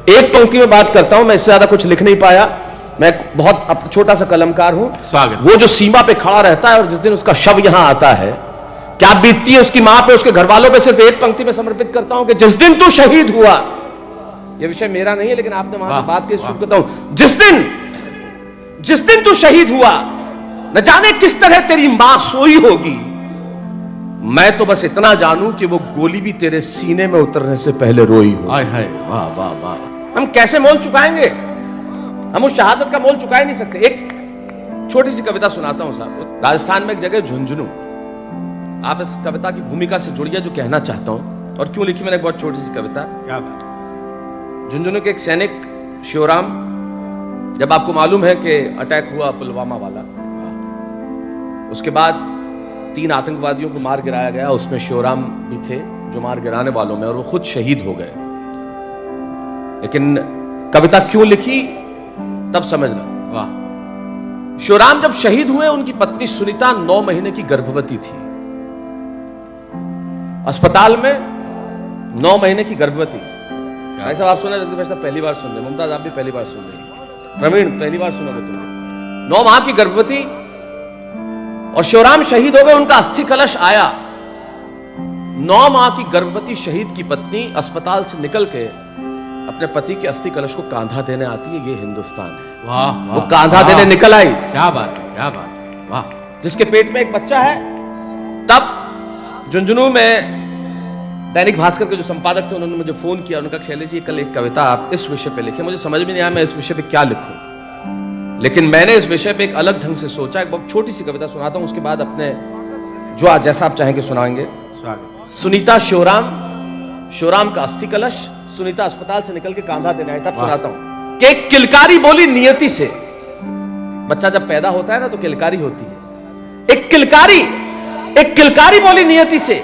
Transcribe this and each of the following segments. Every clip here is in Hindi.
एक पंक्ति में बात करता हूं, मैं इससे ज्यादा कुछ लिख नहीं पाया, मैं बहुत छोटा सा कलमकार हूं। स्वागत। वो जो सीमा पे खड़ा रहता है और जिस दिन उसका शव यहां आता है, क्या बीतती है उसकी मां पे, उसके घर वालों पे, सिर्फ एक पंक्ति में समर्पित करता हूं कि जिस दिन तू शहीद हुआ, यह विषय मेरा नहीं है लेकिन आपने वहां से बात की, शुरू करता हूं। जिस दिन तू शहीद हुआ, न जाने किस तरह तेरी मां सोई होगी, मैं तो बस इतना जानूं कि वो गोली भी तेरे सीने में उतरने से पहले रोई हो। हाय हाय, वाह वाह वाह। हम कैसे मोल चुकाएंगे? हम उस शहादत का मोल चुका ही नहीं सकते। एक छोटी सी कविता सुनाता हूं साहब। राजस्थान में एक जगह झुंझुनू, आप इस कविता की भूमिका से जुड़िए जो कहना चाहता हूं और क्यों लिखी मैंने, एक बहुत छोटी सी कविता। क्या बात। झुंझुनू के एक सैनिक शिवराम, जब आपको मालूम है कि अटैक हुआ पुलवामा वाला, उसके बाद 3 आतंकवादियों को मार गिराया गया, उसमें शिवराम भी थे जो मार गिराने वालों में, और वो खुद शहीद हो गए। लेकिन कविता क्यों लिखी तब समझना। वाह। शिवराम जब शहीद हुए, उनकी पत्नी सुनीता 9 महीने की गर्भवती थी, अस्पताल में 9 महीने की गर्भवती। भाई साहब आप सुना, जगदीश साहब पहली बार सुन रहे, मुमताज आप भी पहली बार सुन रहे, प्रवीण पहली बार सुनोगे तुमने। 9 माह की गर्भवती, और शिवराम शहीद हो गए, उनका अस्थि कलश आया। 9 माह की गर्भवती शहीद की पत्नी अस्पताल से निकल के अपने पति के अस्थि कलश को कांधा देने आती है। ये हिंदुस्तान है। वाह, वो कांधा देने निकल आई। क्या बात है, क्या बात है, वाह। जिसके पेट में एक बच्चा है। तब झुंझुनू में दैनिक भास्कर के जो संपादक थे, उन्होंने मुझे फोन किया, उन्होंने कहा शैलेश जी कल एक कविता आप इस विषय पे लिखे। मुझे समझ में नहीं आया मैं इस विषय पे क्या लिखूं, लेकिन मैंने इस विषय पे एक अलग ढंग से सोचा। एक बहुत छोटी सी कविता सुनाता हूं, उसके बाद अपने जो आज जैसा आप चाहेंगे सुनाएंगे। स्वागत। सुनीता शिवराम का अस्थि कलश, सुनीता अस्पताल से निकल के कांधा देने आई। तब सुनाता हूं कि एक किलकारी बोली नियति से। बच्चा जब पैदा होता है ना तो किलकारी होती है। एक किलकारी बोली नियति से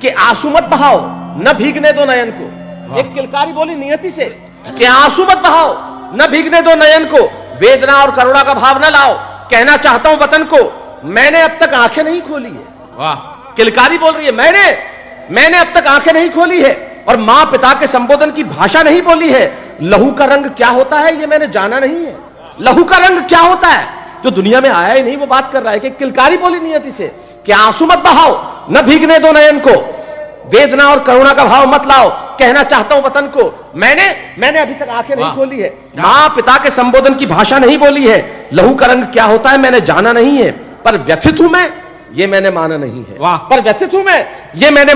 कि आंसू मत बहाओ, न भीगने दो नयन को। एक किलकारी बोली नियति से कि आंसू मत बहाओ, न भीगने दो नयन को। वेदना और करुणा का भाव न लाओ, कहना चाहता हूं वतन को, मैंने अब तक आंखें नहीं खोली है। वाह। किलकारी बोल रही है, मैंने अब तक आंखें नहीं खोली है और मां पिता के संबोधन की भाषा नहीं बोली है। लहू का रंग क्या होता है ये मैंने जाना नहीं है। लहू का रंग क्या होता है जो दुनिया में आया ही नहीं, वो बात कर रहा है कि किलकारी बोली नियति से कि आंसू मत बहाओ, न भीगने दो नयन को। वेदना और करुणा का भाव मत लाओ, कहना चाहता हूं वतन को, मैंने अभी तक आंखें नहीं खोली है। मां पिता के संबोधन की भाषा नहीं बोली है। लहू का रंग क्या होता है मैंने जाना नहीं है, पर व्यथित हूं मैं, ये मैंने माना नहीं है। वाह। पर व्यथित हूं मैं, ये मैंने